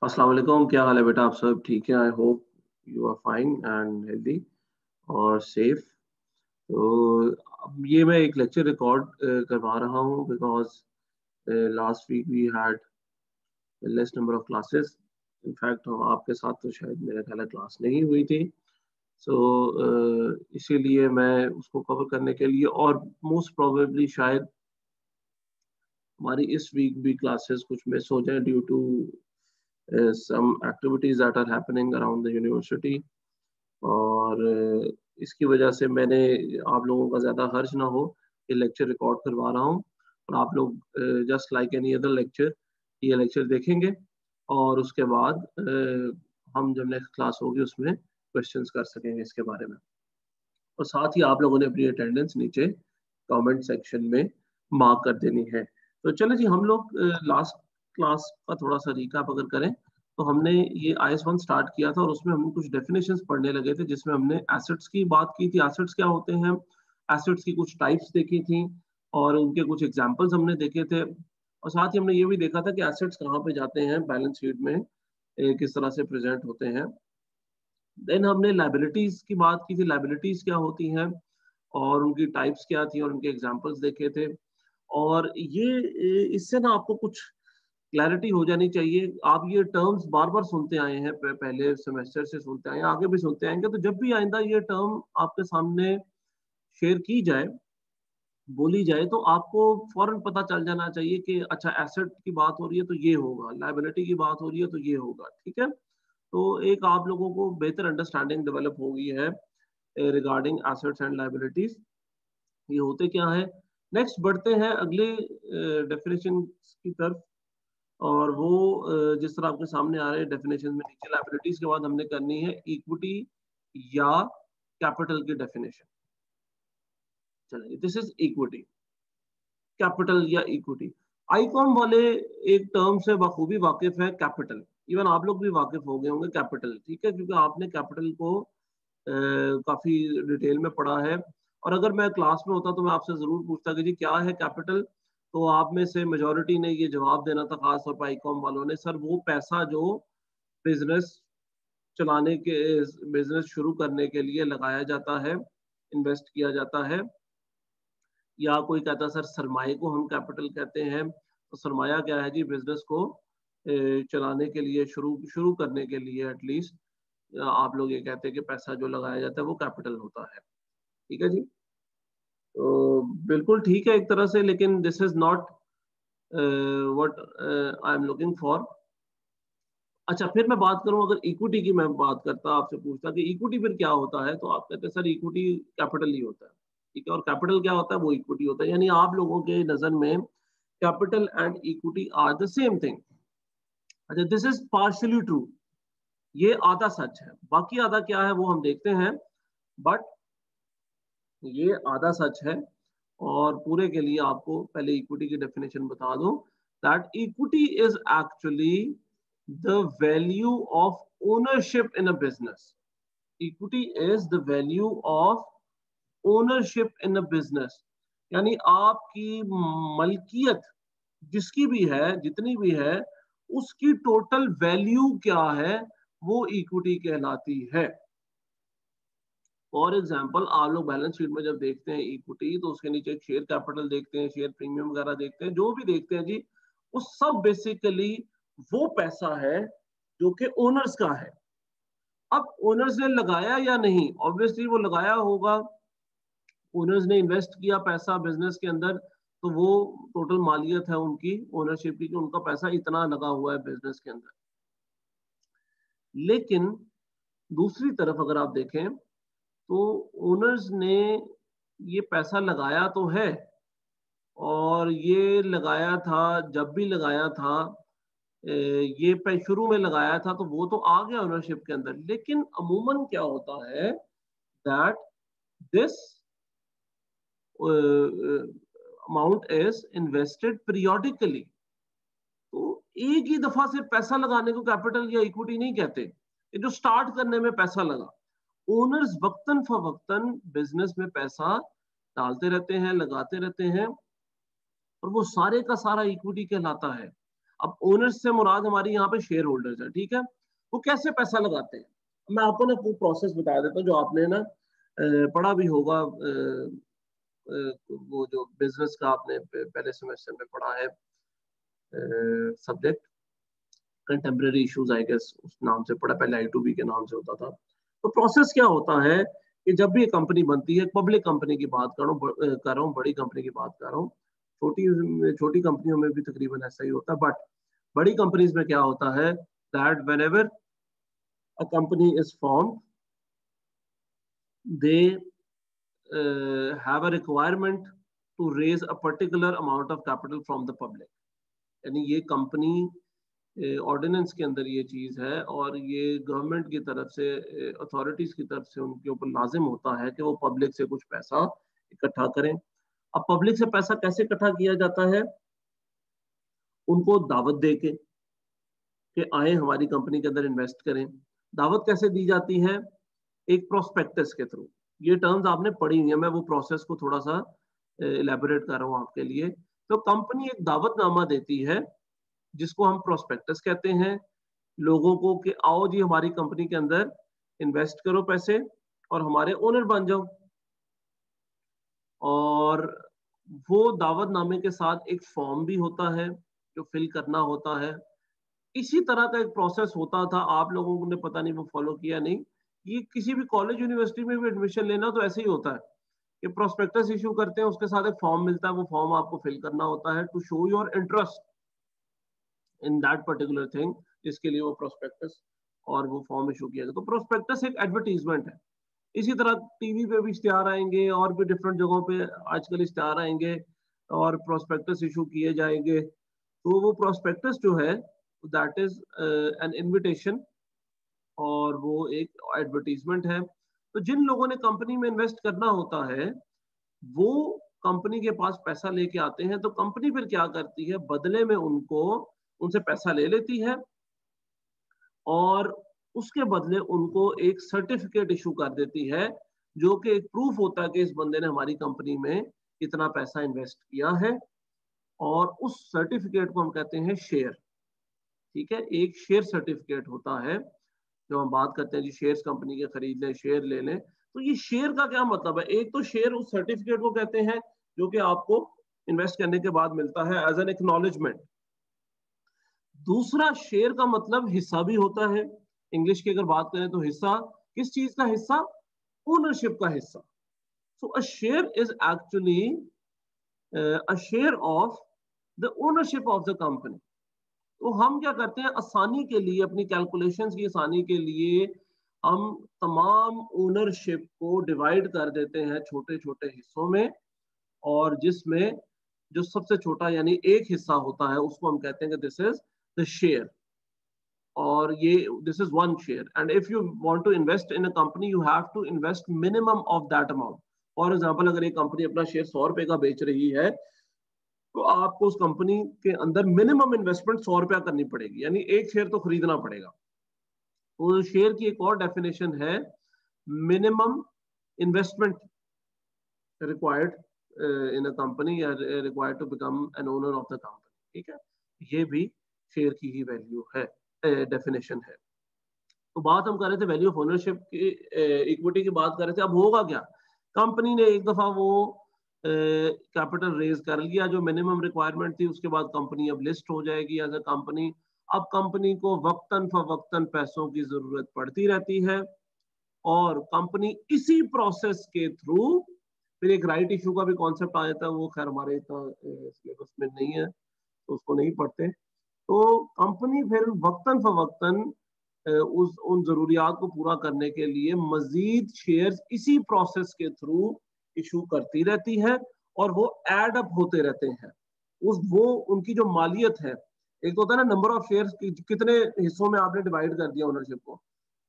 अस्सलाम वालेकुम, क्या हाल है बेटा? आप सब ठीक है? I hope you are fine and healthy और सेफ। तो अब ये मैं एक लेक्चर रिकॉर्ड करवा रहा हूँ because last week we had less number of classes. In fact हम आपके साथ तो शायद मेरा ख्याल है क्लास नहीं हुई थी। सो इसीलिए मैं उसको कवर करने के लिए और मोस्ट प्रोबेबली शायद हमारी इस वीक भी क्लासेस कुछ मिस हो जाए due to some activities that are happening around the university। और इसकी वजह से मैंने आप लोगों का ज़्यादा हर्ज ना हो ये लेक्चर रिकॉर्ड करवा रहा हूँ और आप लोग just like any other lecture ये लेक्चर देखेंगे और उसके बाद हम जब नेक्स्ट क्लास होगी उसमें क्वेश्चंस कर सकेंगे इसके बारे में। और साथ ही आप लोगों ने अपनी अटेंडेंस नीचे कमेंट सेक्शन में मार्क कर देनी है। तो चलो जी, हम लोग लास्ट क्लास का थोड़ा सा रिकैप अगर करें तो हमने ये IS-1 स्टार्ट किया था और उसमें हम कुछ डेफिनेशंस पढ़ने लगे थे जिसमें हमने एसेट्स की बात की थी। एसेट्स क्या होते हैं, एसेट्स की कुछ टाइप्स देखी थी और उनके कुछ एग्जांपल्स हमने देखे थे और साथ ही हमने ये भी देखा था कि एसेट्स कहाँ पे जाते हैं बैलेंस शीट में, किस तरह से प्रेजेंट होते हैं। देन हमने लाइबिलिटीज की बात की थी, लाइबिलिटीज क्या होती हैं और उनकी टाइप्स क्या थी और उनके एग्जांपल्स देखे थे। और ये इससे ना आपको कुछ क्लैरिटी हो जानी चाहिए। आप ये टर्म्स बार बार सुनते आए हैं, पहले सेमेस्टर से सुनते आए हैं, आगे भी सुनते आएंगे। तो जब भी आइंदा ये टर्म आपके सामने शेयर की जाए, बोली जाए, तो आपको फौरन पता चल जाना चाहिए कि अच्छा एसेट की बात हो रही है तो ये होगा, लायबिलिटी की बात हो रही है तो ये होगा। ठीक है, तो एक आप लोगों को बेहतर अंडरस्टैंडिंग डेवलप हो गई है रिगार्डिंग एसेट्स एंड लायबिलिटीज ये होते क्या है। नेक्स्ट बढ़ते हैं अगले डेफिनेशन की तरफ और वो जिस तरह आपके सामने आ रहे हैं डेफिनेशन में नीचे लायबिलिटीज के बाद हमने करनी है इक्विटी या कैपिटल की डेफिनेशन। चलिए, दिस इज इक्विटी, कैपिटल या इक्विटी। आईकॉम वाले एक टर्म से बखूबी वाकिफ है, कैपिटल। इवन आप लोग भी वाकिफ हो गए होंगे कैपिटल, ठीक है, क्योंकि आपने कैपिटल को काफी डिटेल में पढ़ा है। और अगर मैं क्लास में होता तो मैं आपसे जरूर पूछता कि जी क्या है कैपिटल। तो आप में से मेजोरिटी ने ये जवाब देना था, खासतौर पर आईकॉम वालों ने, सर वो पैसा जो बिजनेस चलाने के, बिजनेस शुरू करने के लिए लगाया जाता है, इन्वेस्ट किया जाता है। या कोई कहता है सर सरमाए को हम कैपिटल कहते हैं। तो सरमाया क्या है जी, बिजनेस को चलाने के लिए, शुरू शुरू करने के लिए एटलीस्ट आप लोग ये कहते हैं कि पैसा जो लगाया जाता है वो कैपिटल होता है। ठीक है जी, तो बिल्कुल ठीक है एक तरह से, लेकिन this is not what I am looking for. अच्छा, फिर मैं बात करूं, अगर इक्विटी की मैं बात करता, आपसे पूछता कि इक्विटी फिर क्या होता है, तो आप कहते हैं सर इक्विटी कैपिटल ही होता है। ठीक है, और कैपिटल क्या होता है, वो इक्विटी होता है। यानी आप लोगों के नजर में capital and equity are the same thing. अच्छा, दिस इज पार्शियली ट्रू, ये आधा सच है, बाकी आधा क्या है वो हम देखते हैं। बट ये आधा सच है और पूरे के लिए आपको पहले इक्विटी की डेफिनेशन बता दूं that equity is actually the value of ownership in a business. Equity is the value of ownership in a business. यानी आपकी मलकियत जिसकी भी है, जितनी भी है, उसकी टोटल वैल्यू क्या है, वो इक्विटी कहलाती है। फॉर एग्जाम्पल, आप लोग बैलेंस शीट में जब देखते हैं इक्विटी तो उसके नीचे शेयर कैपिटल देखते हैं, शेयर प्रीमियम वगैरह देखते हैं, जो भी देखते हैं जी, वो सब बेसिकली वो पैसा है जो कि ओनर्स का है। अब ओनर्स ने लगाया या नहीं, ऑब्वियसली वो लगाया होगा। ओनर्स ने इन्वेस्ट किया पैसा बिजनेस के अंदर, तो वो टोटल मालियत है उनकी ओनरशिप की कि उनका पैसा इतना लगा हुआ है बिजनेस के अंदर। लेकिन दूसरी तरफ अगर आप देखें तो ओनर्स ने ये पैसा लगाया तो है, और ये लगाया था, जब भी लगाया था ये शुरू में लगाया था तो वो तो आ गया ओनरशिप के अंदर। लेकिन अमूमन क्या होता है that this amount is invested periodically. तो एक ही दफा से पैसा लगाने को कैपिटल या इक्विटी नहीं कहते, ये जो स्टार्ट करने में पैसा लगा। ओनर्स वक्तन फवक्तन बिजनेस में पैसा डालते रहते हैं, लगाते रहते हैं, और वो सारे का सारा इक्विटी कहलाता है। अब ओनर्स से मुराद हमारी यहाँ पे शेयर होल्डर्स है, ठीक है। वो कैसे पैसा लगाते हैं, मैं आपको ना वो प्रोसेस बता देता हूँ जो आपने ना पढ़ा भी होगा, वो जो बिजनेस का आपने पहले सेमेस्टर में पढ़ा है subject contemporary issues, I guess उस नाम से पढ़ा, पहले I2B के नाम से होता था। तो प्रोसेस क्या होता है कि जब भी एक कंपनी बनती है, पब्लिक कंपनी की बात कर रहा हूँ, बड़ी कंपनी की बात कर रहा हूँ, छोटी छोटी कंपनियों में भी तकरीबन ऐसा ही होता है, बट बड़ी कंपनीज में क्या होता है that whenever a company is form they have a requirement to raise a particular amount of capital from the public। यानी ये कंपनी ऑर्डिनेंस के अंदर ये चीज है और ये गवर्नमेंट की तरफ से, अथॉरिटीज की तरफ से उनके ऊपर लाजिम होता है कि वो पब्लिक से कुछ पैसा इकट्ठा करें। अब पब्लिक से पैसा कैसे इकट्ठा किया जाता है, उनको दावत दे के कि आए हमारी कंपनी के अंदर इन्वेस्ट करें। दावत कैसे दी जाती है, एक प्रोस्पेक्टस के थ्रू। ये टर्म्स आपने पढ़ी हुई है, मैं वो प्रोसेस को थोड़ा सा इलेबोरेट कर रहा हूँ आपके लिए। तो कंपनी एक दावतनामा देती है जिसको हम प्रोस्पेक्टस कहते हैं लोगों को कि आओ जी हमारी कंपनी के अंदर इन्वेस्ट करो पैसे और हमारे ओनर बन जाओ। और वो दावतनामे के साथ एक फॉर्म भी होता है जो फिल करना होता है। इसी तरह का एक प्रोसेस होता था, आप लोगों ने पता नहीं वो फॉलो किया नहीं। ये किसी भी कॉलेज यूनिवर्सिटी में भी एडमिशन लेना तो ऐसे ही होता है कि प्रोस्पेक्टस इशू करते हैं, उसके साथ एक फॉर्म मिलता है, वो फॉर्म आपको फिल करना होता है to show your interest in that particular thing, जिसके लिए वो प्रोस्पेक्टस और वो फॉर्म इशू किया गया। तो प्रोस्पेक्टस एक एडवर्टीजमेंट है। इसी तरह टीवी पे भी इश्तिहार आएंगे और भी डिफरेंट जगहों पे आजकल इश्तिहार आएंगे और प्रोस्पेक्टस इशू किए जाएंगे। तो वो प्रोस्पेक्टस जो है दैट इज एन इनविटेशन और वो एक एडवर्टीजमेंट है। तो जिन लोगों ने कंपनी में इन्वेस्ट करना होता है वो कंपनी के पास पैसा लेके आते हैं। तो कंपनी फिर क्या करती है, बदले में उनसे पैसा ले लेती है और उसके बदले उनको एक सर्टिफिकेट इशू कर देती है जो कि एक प्रूफ होता है कि इस बंदे ने हमारी कंपनी में इतना पैसा इन्वेस्ट किया है। और उस सर्टिफिकेट को हम कहते हैं शेयर, ठीक है। एक शेयर सर्टिफिकेट होता है, जो हम बात करते हैं जी शेयर्स कंपनी के खरीद लें, शेयर ले लें। तो ये शेयर का क्या मतलब है, एक तो शेयर उस सर्टिफिकेट को कहते हैं जो कि आपको इन्वेस्ट करने के बाद मिलता है एज एन एक्नॉलेजमेंट। दूसरा शेयर का मतलब हिस्सा भी होता है। इंग्लिश की अगर बात करें तो हिस्सा, किस चीज का हिस्सा, ओनरशिप का हिस्सा। So a share is actually a share of the ownership of the company. तो हम क्या करते हैं, आसानी के लिए, अपनी कैलकुलेशंस की आसानी के लिए हम तमाम ओनरशिप को डिवाइड कर देते हैं छोटे छोटे हिस्सों में, और जिसमें जो सबसे छोटा यानी एक हिस्सा होता है उसको हम कहते हैं कि दिस इज द शेयर, और ये this is one share. And if you want to invest in a company you have to invest minimum of that amount. For example, अगर एक कंपनी अपना शेयर 100 रुपए का बेच रही है तो आपको उस कंपनी के अंदर मिनिमम इन्वेस्टमेंट 100 रुपया करनी पड़ेगी, यानी एक शेयर तो खरीदना पड़ेगा। तो शेयर की एक और डेफिनेशन है minimum investment required in a company या required to become an owner of the company, ठीक है। ये भी शेयर की ही वैल्यू है, डेफिनेशन है। तो बात हम कर रहे थे वैल्यू ऑफ ओनरशिप की, इक्विटी की बात कर रहे थे। अब होगा क्या, कंपनी ने एक दफा वो कैपिटल रेज कर लिया जो मिनिमम रिक्वायरमेंट थी, उसके बाद कंपनी अब लिस्ट हो जाएगी एज अ कंपनी। अब कंपनी को वक्तन फवक्तन पैसों की जरूरत पड़ती रहती है और कंपनी इसी प्रोसेस के थ्रू, फिर एक राइट इशू का भी कॉन्सेप्ट आ जाता है, वो खैर हमारे इतना सिलेबस में नहीं है तो उसको नहीं पढ़ते। तो कंपनी फिर वक्तन फवक्तन उस उन जरूरियात को पूरा करने के लिए मजीद शेयर्स इसी प्रोसेस के थ्रू इशू करती रहती है और वो एड अप होते रहते हैं। वो उनकी जो मालियत है, एक तो होता है ना नंबर ऑफ शेयर्स, कितने हिस्सों में आपने डिवाइड कर दिया ओनरशिप को।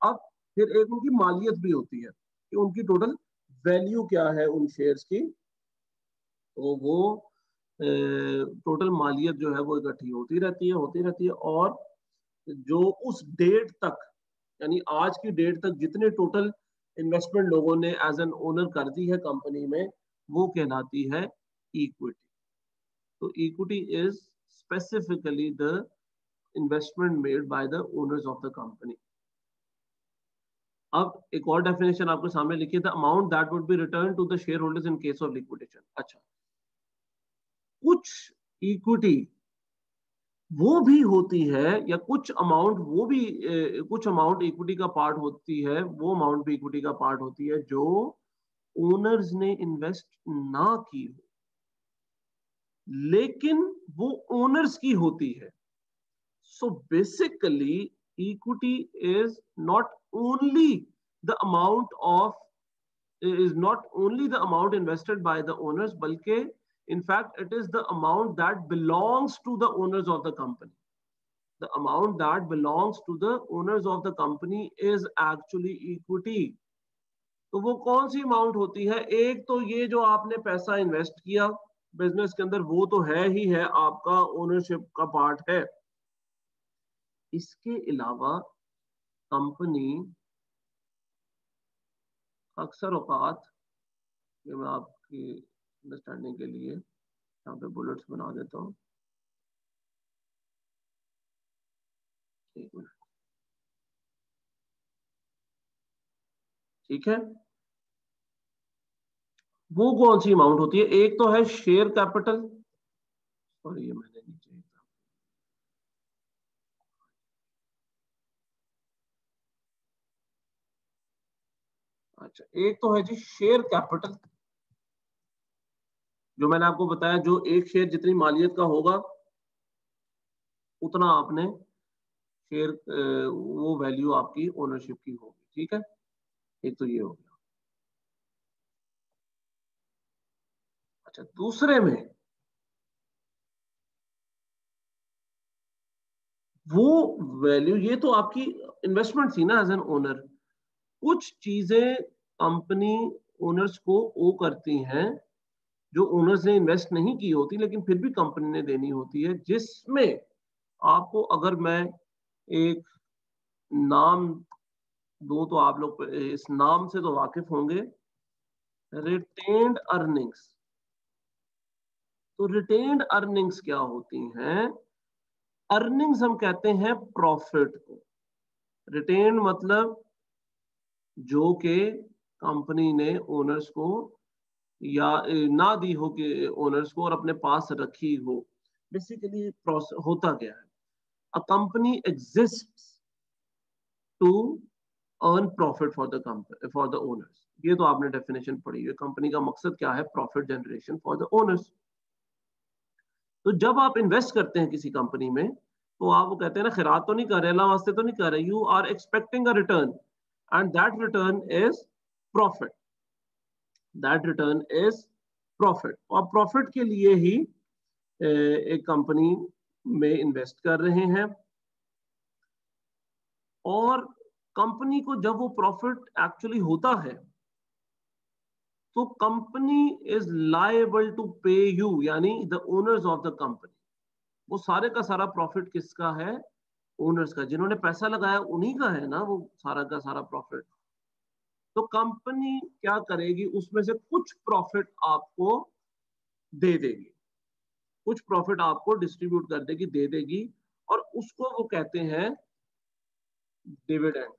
अब फिर एक उनकी मालियत भी होती है कि उनकी टोटल वैल्यू क्या है उन शेयर्स की। तो वो टोटल मालियत जो है वो इकट्ठी होती रहती है और जो उस डेट तक, यानी आज की डेट तक जितने टोटल इन्वेस्टमेंट लोगों ने एज एन ओनर कर दी है कंपनी में, वो कहलाती है इक्विटी। तो equity is specifically the investment made by the owners of the company. अब एक और डेफिनेशन आपके सामने लिखी था, amount that would be return to the shareholders in case of liquidation. अच्छा, कुछ इक्विटी वो भी होती है, या कुछ अमाउंट वो भी कुछ अमाउंट इक्विटी का पार्ट होती है, वो अमाउंट भी इक्विटी का पार्ट होती है जो ओनर्स ने इन्वेस्ट ना की हो, लेकिन वो ओनर्स की होती है। So basically equity is not only the amount of is not only the amount invested by the owners, balki in fact it is the amount that belongs to the owners of the company. The amount that belongs to the owners of the company is actually equity. तो वो कौन सी amount होती है? एक तो ये जो आपने पैसा इन्वेस्ट किया बिजनेस के अंदर, वो तो है ही है, आपका ओनरशिप का पार्ट है। इसके अलावा कंपनी अक्सर औकात, ये मैं आपकी अंडरस्टैंडिंग के लिए यहाँ पे बुलेट्स बना देता हूँ, एक मिनट, ठीक है। वो कौन सी अमाउंट होती है? एक तो है शेयर कैपिटल, सॉरी ये मैंने नीचे, अच्छा, एक तो है जी शेयर कैपिटल, जो मैंने आपको बताया, जो एक शेयर जितनी मालियत का होगा उतना आपने शेयर, वो वैल्यू आपकी ओनरशिप की होगी, ठीक है। एक तो ये हो गया। अच्छा, दूसरे में वो वैल्यू, ये तो आपकी इन्वेस्टमेंट थी ना एज एन ओनर। कुछ चीजें कंपनी ओनर्स को ओ करती हैं जो ओनर्स ने इन्वेस्ट नहीं की होती, लेकिन फिर भी कंपनी ने देनी होती है, जिसमें आपको अगर मैं एक नाम दूं तो आप लोग इस नाम से तो वाकिफ होंगे, रिटेन्ड अर्निंग्स। तो रिटेन्ड अर्निंग्स क्या होती हैं? अर्निंग्स हम कहते हैं प्रॉफिट को, रिटेन्ड मतलब जो के कंपनी ने ओनर्स को या ना दी हो कि ओनर्स को, और अपने पास रखी हो। बेसिकली होता क्या है, a company exists to earn profit for the company, for the owners. ये तो आपने डेफिनेशन पढ़ी है, कंपनी का मकसद क्या है? Profit generation for the owners. तो जब आप इन्वेस्ट करते हैं किसी कंपनी में, तो आप वो कहते हैं ना, खैरात तो नहीं कर रहे, अल्लाह वास्ते तो नहीं कर रहे, you are expecting a return, and that return is profit, that return is profit. और प्रॉफिट के लिए ही एक कंपनी में इन्वेस्ट कर रहे हैं, और कंपनी को जब वो प्रॉफिट एक्चुअली होता है तो कंपनी इज लायबल टू पे यू, यानी the owners of the company. वो सारे का सारा प्रॉफिट किसका है? ओनर्स का, जिन्होंने पैसा लगाया उन्हीं का है ना वो सारा का सारा प्रॉफिट। तो कंपनी क्या करेगी, उसमें से कुछ प्रॉफिट आपको दे देगी, कुछ प्रॉफिट आपको डिस्ट्रीब्यूट कर देगी, दे देगी, और उसको वो कहते हैं डिविडेंड,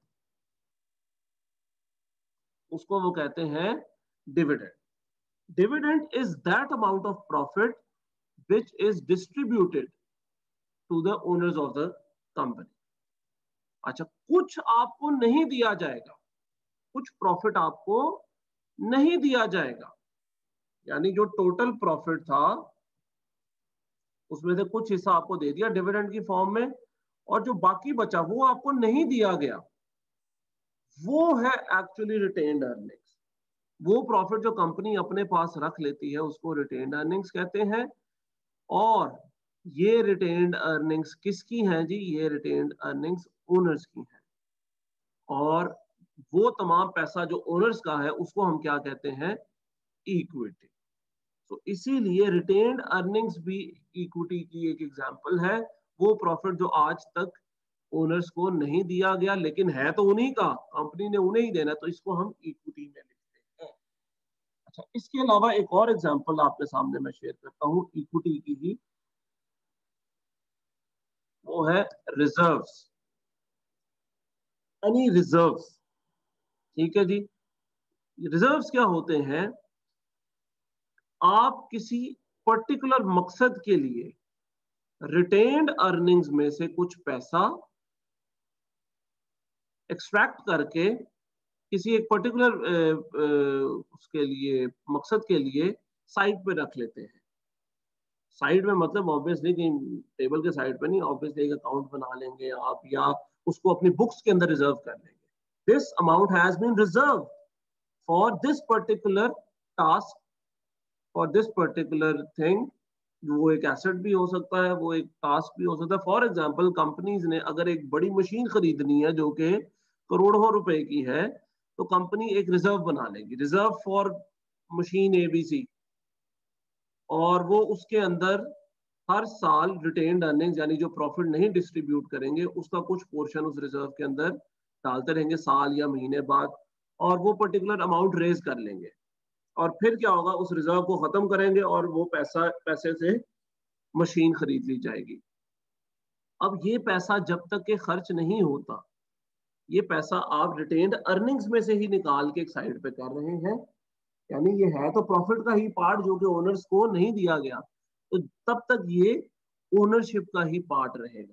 उसको वो कहते हैं dividend. Dividend is that amount of profit which is distributed to the owners of the company. अच्छा, कुछ आपको नहीं दिया जाएगा, कुछ प्रॉफिट आपको नहीं दिया जाएगा, यानी जो टोटल प्रॉफिट था उसमें से कुछ हिस्सा आपको दे दिया डिविडेंड की फॉर्म में, और जो बाकी बचा वो आपको नहीं दिया गया, वो है एक्चुअली रिटेन्ड अर्निंग्स। वो प्रॉफिट जो कंपनी अपने पास रख लेती है उसको रिटेन्ड अर्निंग्स कहते हैं। और ये रिटेन्ड अर्निंग्स किसकी हैं जी? ये रिटेन्ड अर्निंग्स ओनर्स की हैं। और वो तमाम पैसा जो ओनर्स का है उसको हम क्या कहते हैं? इक्विटी। तो इसीलिए रिटेन्ड अर्निंग्स भी इक्विटी की एक एग्जांपल है। वो प्रॉफिट जो आज तक ओनर्स को नहीं दिया गया, लेकिन है तो उन्हीं का, कंपनी ने उन्हें ही देना, तो इसको हम इक्विटी में लिखते हैं। अच्छा, इसके अलावा एक और एग्जांपल आपके सामने मैं शेयर करता हूं इक्विटी की ही, वो है रिजर्व्स, एनी रिजर्व्स। ठीक है जी। रिजर्व्स क्या होते हैं? आप किसी पर्टिकुलर मकसद के लिए रिटेन्ड अर्निंग्स में से कुछ पैसा एक्सट्रैक्ट करके किसी एक पर्टिकुलर उसके लिए, मकसद के लिए साइड पे रख लेते हैं। साइड में मतलब ऑब्वियसली कि टेबल के साइड पे नहीं, ऑब्वियसली एक अकाउंट बना लेंगे आप, या उसको अपनी बुक्स के अंदर रिजर्व कर लेंगे। This amount has been reserve for this particular task, for this particular thing. वो एक एसेट भी हो सकता है, वो एक टास्क भी हो सकता है। फॉर एग्जाम्पल, कंपनीज ने अगर एक बड़ी मशीन खरीदनी है जो कि करोड़ों रुपए की है, तो कंपनी एक रिजर्व बना लेगी, रिजर्व फॉर मशीन एबीसी, और वो उसके अंदर हर साल रिटेन्ड अर्निंग्स यानी जो प्रॉफिट नहीं डिस्ट्रीब्यूट करेंगे उसका कुछ पोर्शन उस रिजर्व के अंदर डालते रहेंगे साल या महीने बाद, और वो पर्टिकुलर अमाउंट रेज कर लेंगे। और फिर क्या होगा, उस रिजर्व को खत्म करेंगे और वो पैसे से मशीन खरीद ली जाएगी। अब ये पैसा जब तक के खर्च नहीं होता, ये पैसा आप रिटेन्ड अर्निंग्स में से ही निकाल के एक साइड पे कर रहे हैं, यानी ये है तो प्रॉफिट का ही पार्ट जो कि ओनर्स को नहीं दिया गया, तो तब तक ये ओनरशिप का ही पार्ट रहेगा।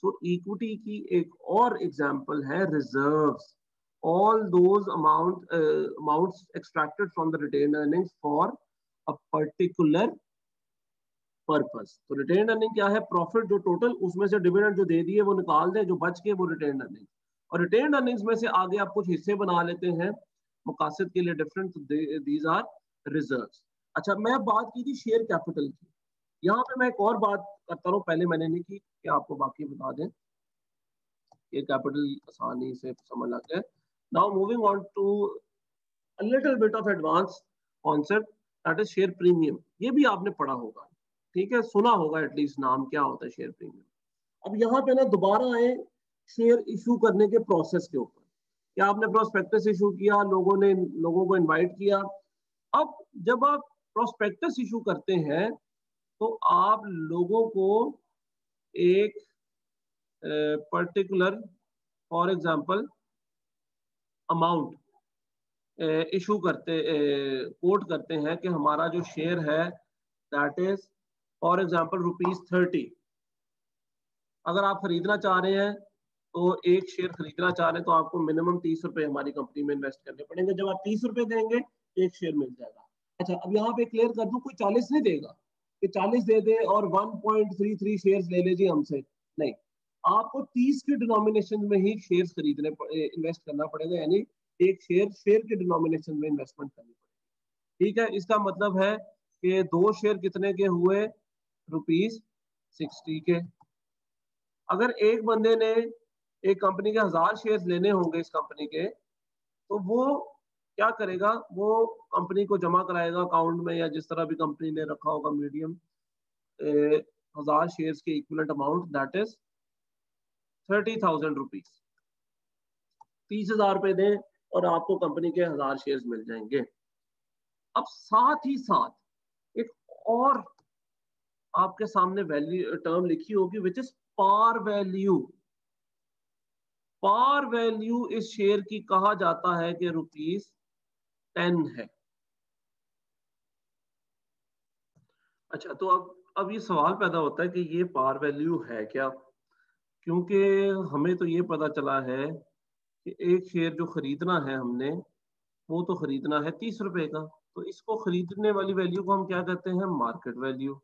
सो इक्विटी की एक और एग्जांपल है reserves, all those amounts extracted from the retained earnings for a particular purpose. तो रिटेन्ड अर्निंग क्या है? प्रॉफिट जो टोटल उसमें से डिविडेंड जो दे दिए वो निकाल दें, जो बच के वो रिटेन्ड अर्निंग। और रिटेन्ड अर्निंग्स में से आगे आप कुछ हिस्से बना लेते हैं मुकासद के लिए डिफरेंट, दीज आर रिजर्व्स। अच्छा, मैं बात की थी शेयर कैपिटल की, यहाँ पे मैं एक और बात करता हूँ, पहले मैंने नहीं की कि आपको बाकी बता दें। ये कैपिटल आसानी से समझ लग गए। Now moving on to a little bit of advance concept, that is share premium. ये भी आपने पढ़ा होगा, ठीक है, सुना होगा एटलीस्ट नाम, क्या होता है शेयर प्रीमियम। अब यहाँ पे ना दोबारा आए शेयर इशू करने के प्रोसेस के ऊपर। क्या आपने प्रोस्पेक्टस इशू किया, लोगों को इनवाइट किया। अब जब आप प्रोस्पेक्टस इशू करते हैं तो आप लोगों को एक particular, for example amount issue करते, कोट करते हैं कि हमारा जो शेयर है दैट इज फॉर एग्जांपल ₹30। अगर आप खरीदना चाह रहे हैं तो एक शेयर खरीदना चाह रहे हैं तो आपको मिनिमम ₹30 हमारी कंपनी में इन्वेस्ट करने पड़ेंगे। जब आप ₹30 देंगे एक शेयर मिल जाएगा। अच्छा, अब यहाँ पे क्लियर कर दूं, कोई 40 नहीं देगा कि 40 दे दे और 1.33 शेयर्स ले ले जी हमसे, नहीं। आपको 30 के डिनोमिनेशन में ही शेयर्स खरीदने, इन्वेस्ट करना पड़ेगा, यानी एक शेयर के डिनोमिनेशन में इन्वेस्टमेंट करनी पड़ेगी। ठीक है, इसका मतलब है कि 2 शेयर कितने के हुए? ₹60 के। अगर एक बंदे ने एक कंपनी के 1000 शेयर लेने होंगे इस कंपनी के, तो वो क्या करेगा? वो कंपनी को जमा कराएगा अकाउंट में, या जिस तरह भी कंपनी ने रखा होगा मीडियम, 1000 शेयर के इक्विवेलेंट अमाउंट दैट इज ₹30,000। 30,000 दें और आपको कंपनी के 1000 शेयर मिल जाएंगे। अब साथ ही साथ एक और आपके सामने वैल्यू टर्म लिखी होगी which is par value. Par value इस शेयर की कहा जाता है कि ₹10 है। अच्छा, तो अब ये सवाल पैदा होता है कि ये पार वैल्यू है क्या? क्योंकि हमें तो ये पता चला है कि एक शेयर जो खरीदना है हमने, वो तो खरीदना है ₹30 का, तो इसको खरीदने वाली वैल्यू को हम क्या कहते हैं? Market value.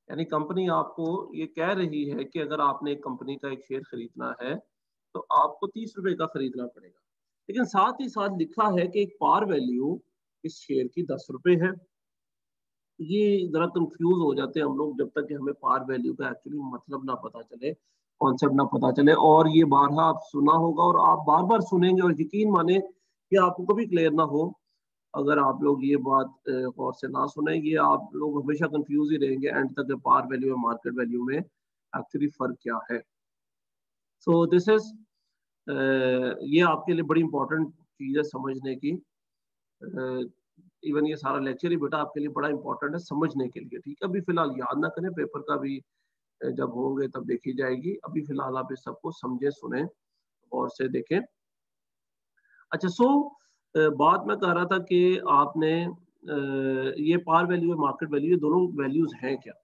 यानी कंपनी आपको ये कह रही है कि अगर आपने एक कंपनी का एक शेयर खरीदना है तो आपको ₹30 का खरीदना पड़ेगा। लेकिन साथ ही साथ लिखा है कि एक पार वैल्यू इस शेयर की ₹10 है। ये जरा कंफ्यूज हो जाते हैं हम लोग जब तक कि हमें पार वैल्यू का एक्चुअली मतलब ना पता चले, कॉन्सेप्ट ना पता चले। और ये बारहा आप सुना होगा और आप बार बार सुनेंगे, और यकीन माने कि आपको कभी क्लियर ना हो अगर आप लोग ये बात गौर से ना सुने। ये आप लोग हमेशा कंफ्यूज ही रहेंगे एंड तक पार वैल्यू और मार्केट वैल्यू में एक्चुअली फर्क क्या है। सो दिस इज, ये आपके लिए बड़ी इंपॉर्टेंट चीज है समझने की। इवन ये सारा लेक्चर ही बेटा आपके लिए बड़ा इंपॉर्टेंट है समझने के लिए, ठीक है। अभी फिलहाल याद ना करें, पेपर का भी जब होंगे तब देखी जाएगी। अभी फिलहाल आप इस सबको समझे सुने और से देखें। अच्छा, सो बात मैं कर रहा था कि आपने ये पार वैल्यू और मार्केट वैल्यू, ये दोनों वैल्यूज हैं क्या?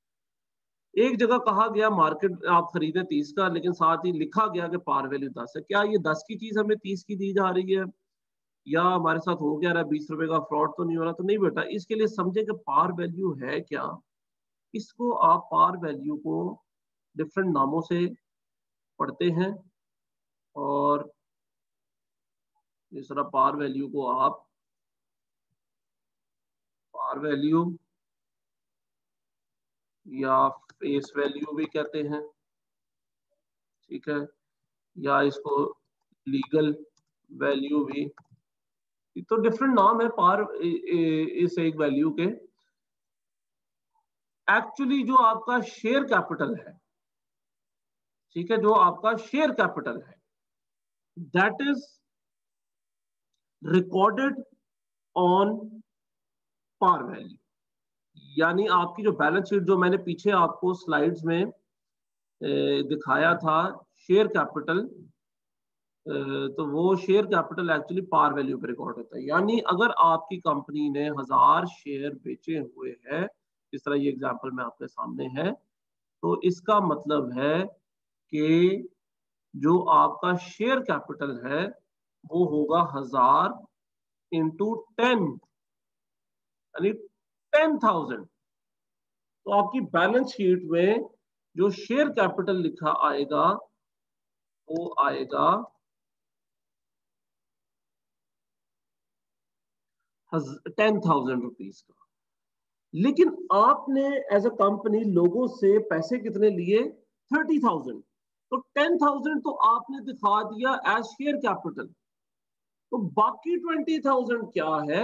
एक जगह कहा गया मार्केट आप खरीदें 30 का, लेकिन साथ ही लिखा गया कि पार वैल्यू 10 है। क्या ये 10 की चीज हमें 30 की दी जा रही है, या हमारे साथ हो गया रहा है 20 रुपए का फ्रॉड तो नहीं हो रहा? तो नहीं बेटा, इसके लिए समझे कि पार वैल्यू है क्या। इसको आप पार वैल्यू को डिफरेंट नामों से पढ़ते हैं, और इस तरह पार वैल्यू को आप पार वैल्यू या फेस वैल्यू भी कहते हैं, ठीक है, या इसको लीगल वैल्यू भी। तो डिफरेंट नाम है पार इस एक वैल्यू के। एक्चुअली जो आपका शेयर कैपिटल है, ठीक है, जो आपका शेयर कैपिटल है, that is recorded on par value. यानी आपकी जो बैलेंस शीट, जो मैंने पीछे आपको स्लाइड्स में दिखाया था, शेयर कैपिटल, तो वो share capital actually par value पे रिकॉर्ड होता है। यानी अगर आपकी कंपनी ने 1000 शेयर बेचे हुए हैं, इस तरह ये एग्जांपल में आपके सामने है, तो इसका मतलब है कि जो आपका शेयर कैपिटल है वो होगा 1000 इंटू 10, यानी 10,000। तो आपकी बैलेंस शीट में जो शेयर कैपिटल लिखा आएगा वो आएगा 10,000 रुपीज का। लेकिन आपने एज अ कंपनी लोगों से पैसे कितने लिए? 30,000। तो 10,000 तो आपने दिखा दिया एज शेयर कैपिटल। तो बाकी 20,000 क्या है?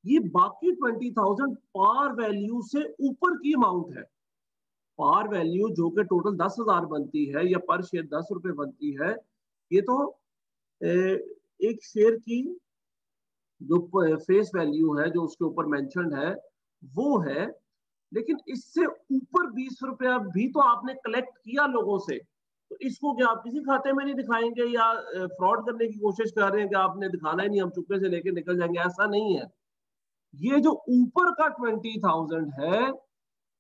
ये बाकी 20,000 पार वैल्यू से ऊपर की अमाउंट है। पार वैल्यू जो कि टोटल 10,000 बनती है या पर शेयर 10 रुपए बनती है, ये तो एक शेयर की जो फेस वैल्यू है, जो उसके ऊपर मेंशन्ड है, वो है। लेकिन इससे ऊपर 20 रुपया भी तो आपने कलेक्ट किया लोगों से, तो इसको क्या आप किसी खाते में नहीं दिखाएंगे, या फ्रॉड करने की कोशिश कर रहे हैं कि आपने दिखाना ही नहीं, हम चुपके से लेके निकल जाएंगे? ऐसा नहीं है। ये जो ऊपर का 20,000 है,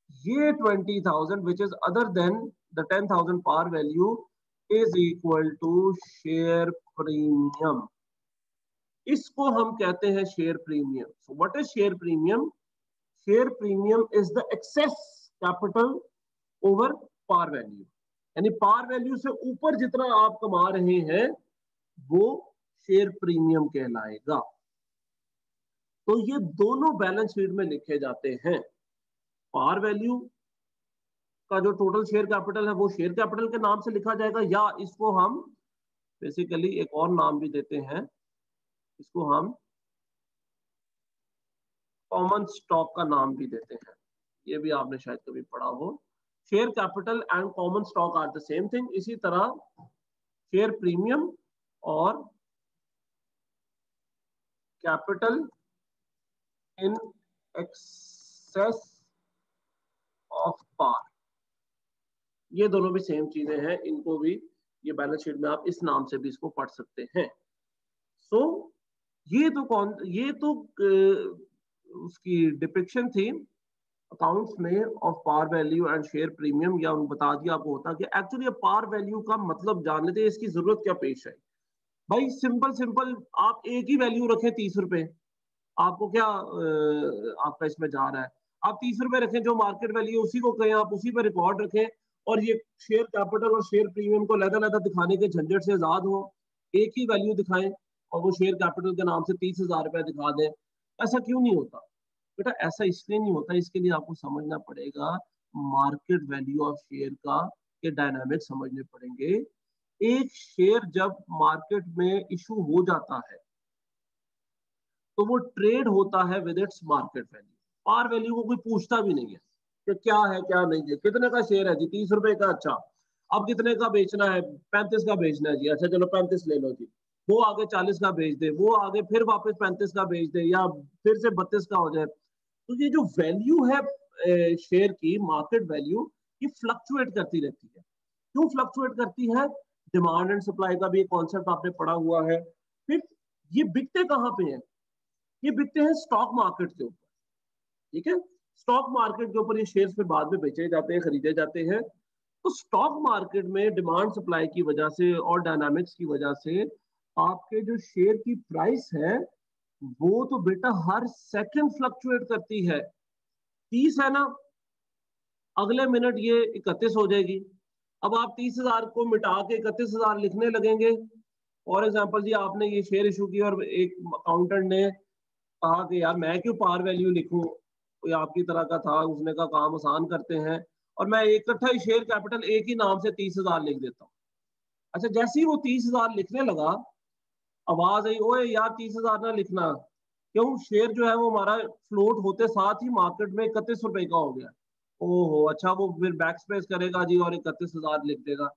ये 20,000 which is other than the 10,000 par value is equal to share premium. इसको हम कहते हैं share premium. So what is share premium? Share premium is the excess capital over par value. यानी पार वैल्यू से ऊपर जितना आप कमा रहे हैं वो शेयर प्रीमियम कहलाएगा। तो ये दोनों बैलेंस शीट में लिखे जाते हैं। पार वैल्यू का जो टोटल शेयर कैपिटल है वो शेयर कैपिटल के नाम से लिखा जाएगा, या इसको हम बेसिकली एक और नाम भी देते हैं, इसको हम कॉमन स्टॉक का नाम भी देते हैं। ये भी आपने शायद कभी पढ़ा हो। Share capital and common stock are the same thing. इसी तरह शेयर प्रीमियम और capital in excess of par, ये दोनों भी सेम चीजें हैं। इनको भी ये बैलेंस शीट में आप इस नाम से भी इसको पढ़ सकते हैं। सो ये तो उसकी डिपिक्शन थी अकाउंट्स में of par value and share premium, या उन बता दिया आपको होता कि एक्चुअली पार वैल्यू का मतलब जान लेते हैं, इसकी जरूरत क्या पेश है। भाई सिंपल सिंपल, आप एक ही वैल्यू रखें 30 रुपए, आपको क्या आपका इसमें जा रहा है? आप 30 रुपए रखें, जो मार्केट वैल्यू उसी को कहें, आप उसी पर रिकॉर्ड रखें, और ये शेयर कैपिटल और शेयर प्रीमियम को लहदा लहदा दिखाने के झंझट से आजाद हो। एक ही वैल्यू दिखाएं और वो शेयर कैपिटल के नाम से 30,000 रुपया दिखा दें। ऐसा क्यों नहीं होता बेटा? ऐसा इसलिए नहीं होता, इसके लिए आपको समझना पड़ेगा मार्केट वैल्यू ऑफ शेयर का के डायनामिक समझने पड़ेंगे। एक शेयर जब मार्केट में इशू हो जाता है तो वो ट्रेड होता है with it's market value. Par value को कोई पूछता भी नहीं है कि क्या है क्या नहीं है। कितने का शेयर है जी? 30 रुपए का। अच्छा, अब कितने का बेचना है? 35 का बेचना है जी। अच्छा चलो 35 ले लो जी। वो आगे 40 का बेच दे, वो आगे फिर वापस 35 का बेच दे, या फिर से 32 का हो जाए। तो ये जो वैल्यू है शेयर की, मार्केट वैल्यू, ये फ्लक्चुएट करती रहती है। क्यों फ्लक्चुएट करती है? डिमांड एंड सप्लाई का भी एक कॉन्सेप्ट आपने पढ़ा हुआ है। फिर ये बिकते कहाँ पे हैं? ये बिकते हैं स्टॉक मार्केट के ऊपर, ठीक है। स्टॉक मार्केट के ऊपर ये शेयर्स फिर बाद में बेचे जाते हैं, खरीदे जाते हैं। तो स्टॉक मार्केट में डिमांड सप्लाई की वजह से और डायनामिक्स की वजह से आपके जो शेयर की प्राइस है वो तो बेटा हर सेकंड फ्लक्चुएट करती है। 30 है ना, अगले मिनट ये 31 हो जाएगी। अब आप 30,000 को मिटा के 31,000 लिखने लगेंगे। फॉर एग्जाम्पल जी, आपने ये शेयर इशू किया और एक अकाउंटेंट ने कहा कि यार मैं क्यों पार वैल्यू लिखूं, कोई आपकी तरह का था, उसने का काम आसान करते हैं और मैं इकट्ठा ही शेयर कैपिटल एक ही नाम से 30,000 लिख देता हूँ। अच्छा, जैसे ही वो 30,000 लिखने लगा, आवाज आई, ओए यार 30,000 ना लिखना। क्यों? शेयर जो है वो हमारा फ्लोट होते साथ ही मार्केट में 31 रुपए का हो गया। ओहो, अच्छा, वो फिर बैक स्पेस करेगा जी और 31,000 लिख देगा।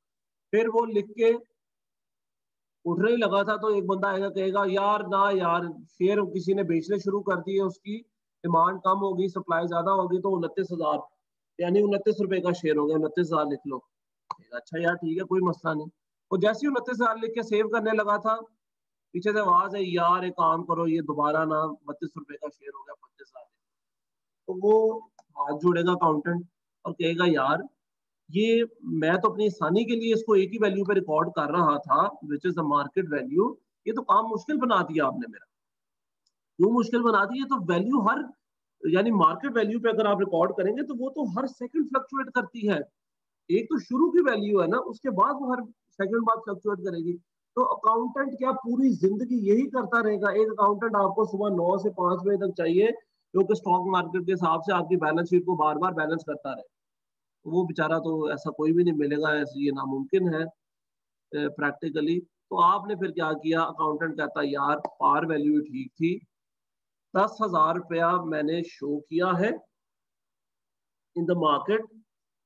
फिर वो लिख के उठने ही लगा था तो एक बंदा आएगा कहेगा यार ना यार, शेयर किसी ने बेचने शुरू कर दिए, उसकी डिमांड कम होगी, सप्लाई ज्यादा होगी, तो 29,000 यानी 29 रुपए का शेयर हो गया, 29,000 लिख लो। अच्छा यार ठीक है, कोई मसला नहीं। वो जैसे ही 29,000 लिख के सेव करने लगा था, पीछे से आवाज है, यार एक काम करो, ये दोबारा ना 32 रुपए का शेयर हो गया, 25,000। तो वो हाथ जोड़ेगा अकाउंटेंट और कहेगा यार, ये मैं तो अपनी आसानी के लिए इसको एक ही वैल्यू पे रिकॉर्ड कर रहा था, which is the market value. ये तो काम मुश्किल बना दिया आपने मेरा। क्यों मुश्किल बना दिया? तो वैल्यू हर, यानी मार्केट वैल्यू पे अगर आप रिकॉर्ड करेंगे तो वो तो हर सेकंड फ्लक्चुएट करती है। एक तो शुरू की वैल्यू है ना, उसके बाद वो हर सेकंड बाद फ्लक्चुएट करेगी। तो अकाउंटेंट क्या पूरी जिंदगी यही करता रहेगा? एक अकाउंटेंट आपको सुबह 9 से 5 बजे तक चाहिए, जो कि स्टॉक मार्केट के हिसाब से आपकी बैलेंस शीट को बार बार बैलेंस करता रहे। वो बेचारा तो ऐसा कोई भी नहीं मिलेगा, ऐसे ये नामुमकिन है प्रैक्टिकली। तो आपने फिर क्या किया? अकाउंटेंट कहता यार पार वैल्यू ठीक थी, 10,000 रुपया मैंने शो किया है इन द मार्केट,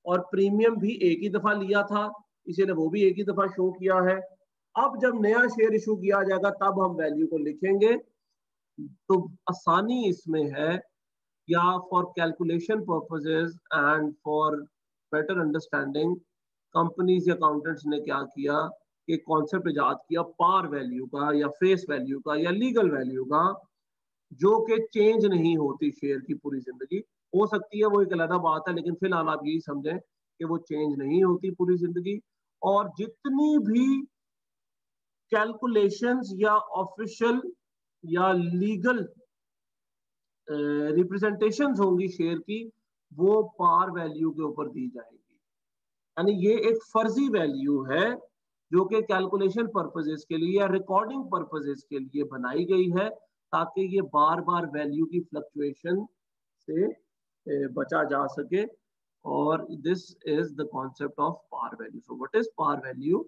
और प्रीमियम भी एक ही दफा लिया था, इसीलिए वो भी एक ही दफा शो किया है। अब जब नया शेयर इशू किया जाएगा तब हम वैल्यू को लिखेंगे। तो आसानी इसमें है, या for calculation purposes and for better understanding, companies या अकाउंटेंट्स ने क्या किया कि कॉन्सेप्ट इजाद किया पार वैल्यू का या फेस वैल्यू का या लीगल वैल्यू का, जो कि चेंज नहीं होती शेयर की पूरी जिंदगी। हो सकती है वो एक अलग बात है, लेकिन फिलहाल आप यही समझें कि वो चेंज नहीं होती पूरी जिंदगी। और जितनी भी कैलकुलेशंस या ऑफिशियल या लीगल रिप्रेजेंटेशन होंगी शेयर की, वो पार वैल्यू के ऊपर दी जाएगी। यानी ये एक फर्जी वैल्यू है जो कि कैलकुलेशन पर्पसेस के लिए या रिकॉर्डिंग पर्पसेस के लिए बनाई गई है, ताकि ये बार बार वैल्यू की फ्लक्चुएशन से बचा जा सके। और this is the concept of par value. So what is par value?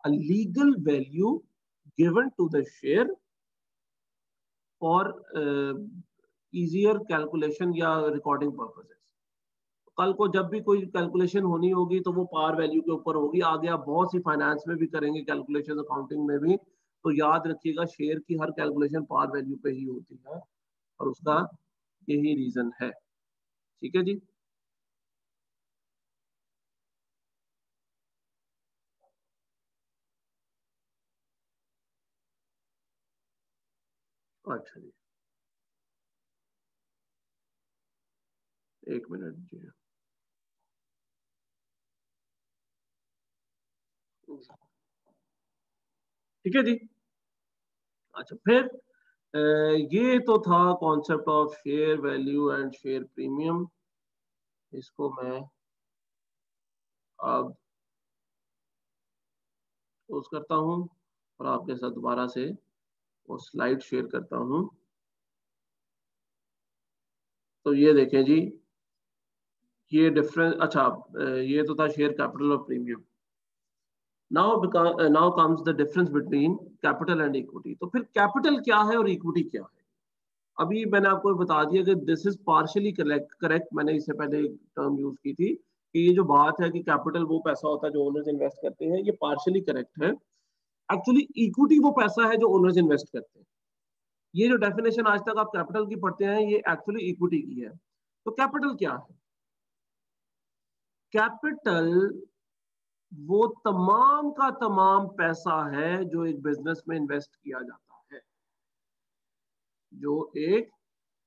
A legal value given to the share for easier calculation या रिकॉर्डिंग पर्पसेस। कल को जब भी कोई कैलकुलेशन होनी होगी तो वो पार वैल्यू के ऊपर होगी। आगे आप बहुत सी फाइनेंस में भी करेंगे कैलकुलेशन, अकाउंटिंग में भी, तो याद रखिएगा शेयर की हर कैलकुलेशन पार वैल्यू पे ही होती है, और उसका यही रीजन है। ठीक है जी। अच्छा जी, एक मिनट जी। ठीक है जी। अच्छा, फिर ये तो था concept of share value and share premium. इसको मैं अब क्लोज करता हूँ और आपके साथ दोबारा से वो स्लाइड शेयर करता हूँ। तो ये देखें जी, ये डिफरेंस, अच्छा, ये तो था शेयर कैपिटल और premium. Now comes the difference between capital and equity. तो फिर कैपिटल क्या है और इक्विटी क्या है? अभी मैंने आपको बता दिया कि दिस इज पार्शियली करेक्ट। मैंने इससे पहले एक टर्म यूज की थी कि ये जो बात है कि कैपिटल वो पैसा होता है जो ओनर्स इन्वेस्ट करते हैं, ये पार्शियली करेक्ट है। एक्चुअली इक्विटी वो पैसा है जो ओनर्स इन्वेस्ट करते हैं। ये जो डेफिनेशन आज तक आप कैपिटल की पढ़ते हैं, ये एक्चुअली इक्विटी की है। तो कैपिटल क्या है? कैपिटल वो तमाम का तमाम पैसा है जो एक बिजनेस में इन्वेस्ट किया जाता है, जो एक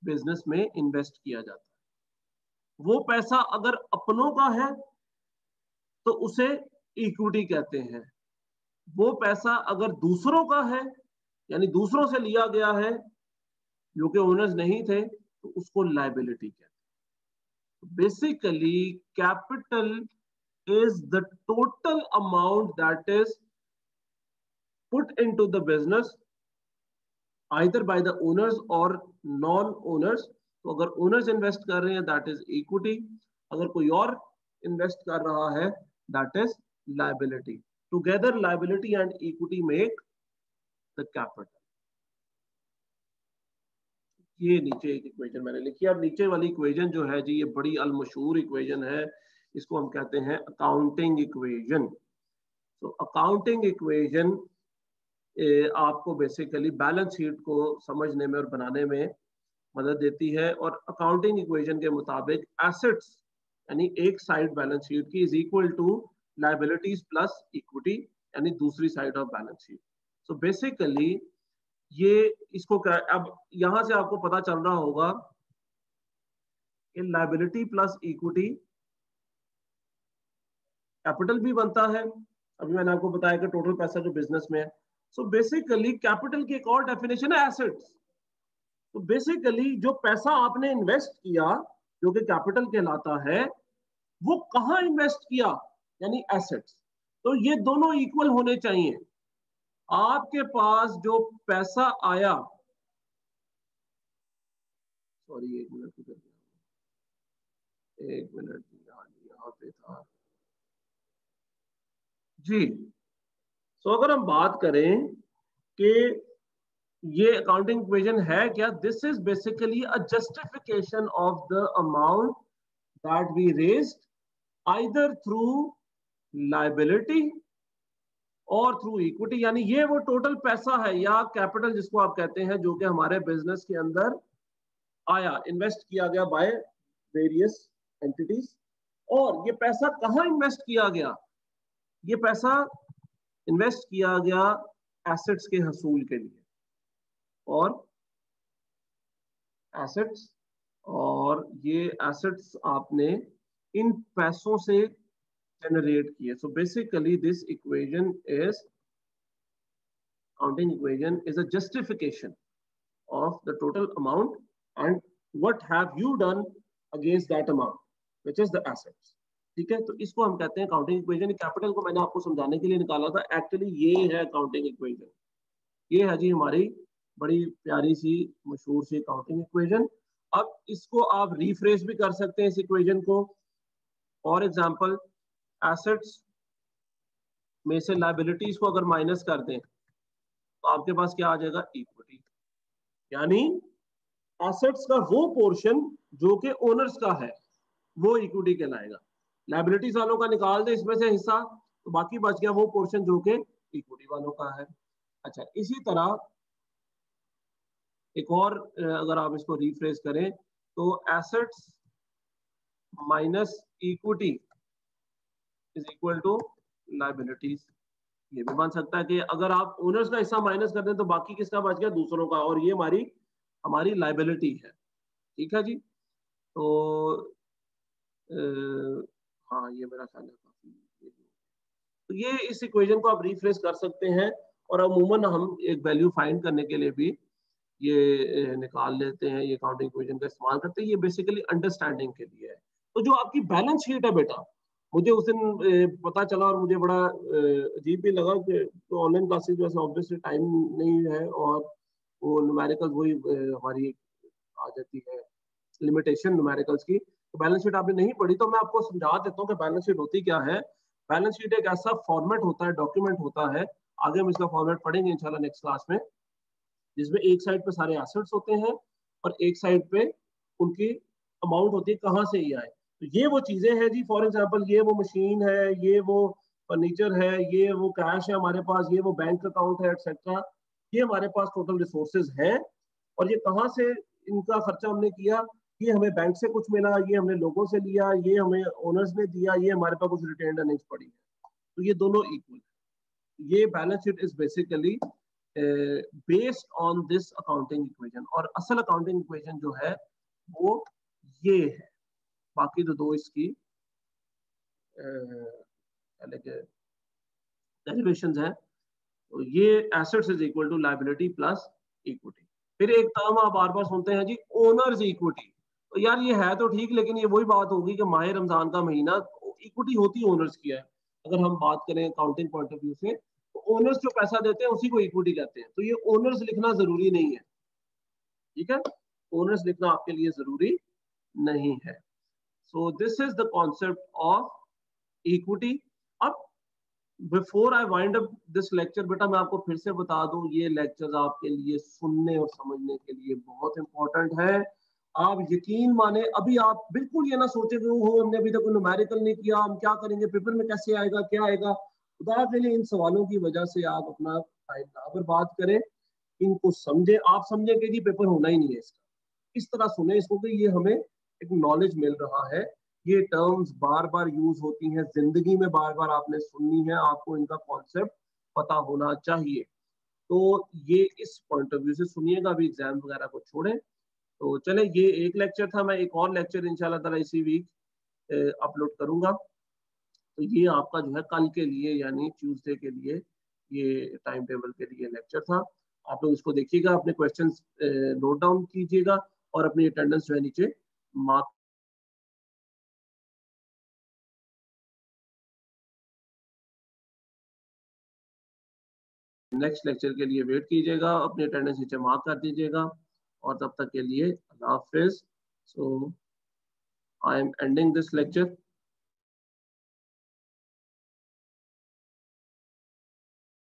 बिजनेस में इन्वेस्ट किया जाता है। वो पैसा अगर अपनों का है तो उसे इक्विटी कहते हैं। वो पैसा अगर दूसरों का है, यानी दूसरों से लिया गया है जो कि ओनर्स नहीं थे, तो उसको लायबिलिटी कहते हैं। Basically capital is the total amount that is put into the business either by the owners or non-owners. तो अगर owners invest कर रहे हैं that is equity, अगर कोई और invest कर रहा है that is liability. Together liability and equity make the capital. ये नीचे एक इक्वेशन मैंने लिखी है। अब नीचे वाली इक्वेशन जो है जी, ये बड़ी अलमशहूर इक्वेशन है, इसको हम कहते हैं अकाउंटिंग इक्वेशन। तो अकाउंटिंग इक्वेशन आपको बेसिकली बैलेंस शीट को समझने में और बनाने में मदद देती है। और अकाउंटिंग इक्वेशन के मुताबिक एसेट्स यानी एक साइड बैलेंस शीट की is equal to liabilities plus equity यानी दूसरी side of balance sheet. So basically ये इसको अब यहां से आपको पता चल रहा होगा कि लायबिलिटी प्लस इक्विटी कैपिटल भी बनता है। अभी मैंने आपको बताया कि टोटल पैसा जो बिजनेस में है। सो बेसिकली कैपिटल की एक और डेफिनेशन है एसेट्स। तो बेसिकली जो पैसा आपने इन्वेस्ट किया जो कि कैपिटल कहलाता है, वो कहां इन्वेस्ट किया यानी एसेट्स। तो ये दोनों इक्वल होने चाहिए। आपके पास जो पैसा आया, सॉरी एक मिनट यहाँ पे था जी। सो अगर हम बात करें कि ये अकाउंटिंग इक्वेशन है क्या, this is basically a justification of the amount that we raised either through liability और थ्रू इक्विटी। यानी ये वो टोटल पैसा है या कैपिटल जिसको आप कहते हैं जो कि हमारे बिजनेस के अंदर आया, इन्वेस्ट किया गया बाय वेरियस एंटिटीज। और ये पैसा कहां इन्वेस्ट किया गया, ये पैसा इन्वेस्ट किया गया एसेट्स के हसूल के लिए। और एसेट्स, और ये एसेट्स आपने इन पैसों से जनरेट किए। So basically this equation is accounting equation is a justification of the total amount and what have you done against that amount which is the assets। ठीक है, तो इसको हम कहते हैं अकाउंटिंग इक्वेशन। कैपिटल को मैंने आपको समझाने के लिए निकाला था, एक्चुअली ये है अकाउंटिंग इक्वेशन। ये है जी हमारी बड़ी प्यारी सी मशहूर सी अकाउंटिंग इक्वेशन। अब इसको आप रिफ्रेश भी कर सकते हैं इस इक्वेशन को। फॉर एग्जांपल एसेट्स में से लायबिलिटीज को अगर माइनस कर दें तो आपके पास क्या आ जाएगा, इक्विटी। यानी एसेट्स का वो पोर्शन जो कि ओनर्स का है वो इक्विटी कहलाएगा। लायबिलिटीज वालों का निकाल दे इसमें से हिस्सा तो बाकी बच गया वो पोर्शन जो कि इक्विटी वालों का है। अच्छा, इसी तरह एक और अगर आप इसको रिफ्रेश करें तो assets minus equity is equal to liabilities. ये भी बन सकता है कि अगर आप ओनर्स का हिस्सा माइनस कर दें तो बाकी किसका बच गया, दूसरों का, और ये हमारी लायबिलिटी है। ठीक है जी। तो हाँ ये मेरा ख्याल है काफी। तो ये इस इक्वेशन को आप रिफ्रेश कर सकते हैं और अमूमन हम एक वैल्यू फाइंड करने के लिए भी ये निकाल लेते हैं, ये अकाउंटिंग इक्वेशन का इस्तेमाल करते हैं। ये बेसिकली अंडरस्टैंडिंग के लिए है। तो जो आपकी बैलेंस शीट है बेटा, मुझे उस दिन पता चला और मुझे बड़ा अजीब भी लगा कि तो ऑनलाइन क्लासेस जो है ऑब्वियसली टाइम नहीं है और वो न्यूमेरिकल्स वही हमारी आ जाती है लिमिटेशन न्यूमेरिकल्स की। तो बैलेंस शीट आपने नहीं पढ़ी तो मैं आपको समझा देता हूँ कि बैलेंस शीट होती क्या है। बैलेंस शीट एक ऐसा फॉर्मेट होता है, डॉक्यूमेंट होता है, आगे हम इसका फॉर्मेट पढ़ेंगे इंशाल्लाह नेक्स्ट क्लास में, जिसमें एक साइड पे सारे एसेट्स होते हैं और एक साइड पे उनकी अमाउंट होती है कहाँ से ये आए। तो ये वो चीजें हैं जी, फॉर एग्जांपल ये वो मशीन है, ये वो फर्नीचर है, ये वो कैश है हमारे पास, ये वो बैंक अकाउंट है एक्सेट्रा। ये हमारे पास टोटल रिसोर्सेज हैं और ये कहाँ से इनका खर्चा हमने किया, ये हमें बैंक से कुछ मिला, ये हमने लोगों से लिया, ये हमें ओनर्स ने दिया, ये हमारे पास कुछ रिटेन अर्निंग्स पड़ी है, तो ये दोनों इक्वल है। ये balance sheet is basically based on this accounting equation, और असल अकाउंटिंग इक्वेशन जो है वो ये है। बाकी तो दो इसकी डेरिवेशंस हैं। तो ये assets is equal to liability plus equity. फिर एक टर्म आप बार बार सुनते हैं जी, ओनर्स इक्विटी। तो यार ये है तो ठीक, लेकिन ये वही बात होगी कि माह रमजान का महीना, इक्विटी होती ओनर्स की है। अगर हम बात करें अकाउंटिंग पॉइंट ऑफ व्यू से, तो ओनर्स जो पैसा देते हैं उसी को इक्विटी कहते हैं। तो ये ओनर्स लिखना जरूरी नहीं है, ठीक है, ओनर्स लिखना आपके लिए जरूरी नहीं है। So this is the concept of equity. अब before I wind up this lecture, बेटा मैं आपको फिर से बता दूं, ये लेक्चर आपके लिए सुनने और समझने के लिए बहुत इंपॉर्टेंट है। आप यकीन माने, अभी आप बिल्कुल ये ना सोचे कि वो हमने अभी तक न्यूमेरिकल नहीं किया, हम क्या करेंगे, पेपर में कैसे आएगा, क्या आएगा। खुदा के लिए इन सवालों की वजह से आप अपना टाइम ना बर्बाद करें, इनको समझे। आप समझे कि जी पेपर होना ही नहीं है इसका, इस तरह सुने इसको कि ये हमें एक नॉलेज मिल रहा है। ये टर्म्स बार बार यूज होती हैं जिंदगी में, बार बार आपने सुननी है, आपको इनका कॉन्सेप्ट पता होना चाहिए। तो ये इस पॉइंट ऑफ व्यू से सुनिएगा, अभी एग्जाम वगैरह को छोड़ें। तो चले, ये एक लेक्चर था, मैं एक और लेक्चर इंशाल्लाह ताला इसी वीक अपलोड करूंगा। तो ये आपका जो है कल के लिए, यानी ट्यूसडे के लिए, ये टाइम टेबल के लिए लेक्चर था। आप लोग इसको देखिएगा, अपने क्वेश्चंस नोट डाउन कीजिएगा और अपनी अटेंडेंस जो है नीचे मार्क। नेक्स्ट लेक्चर के लिए वेट कीजिएगा, अपनी अटेंडेंस नीचे मार्क कर दीजिएगा, और तब तक के लिए अल्लाह हाफिज। So I am ending this lecture.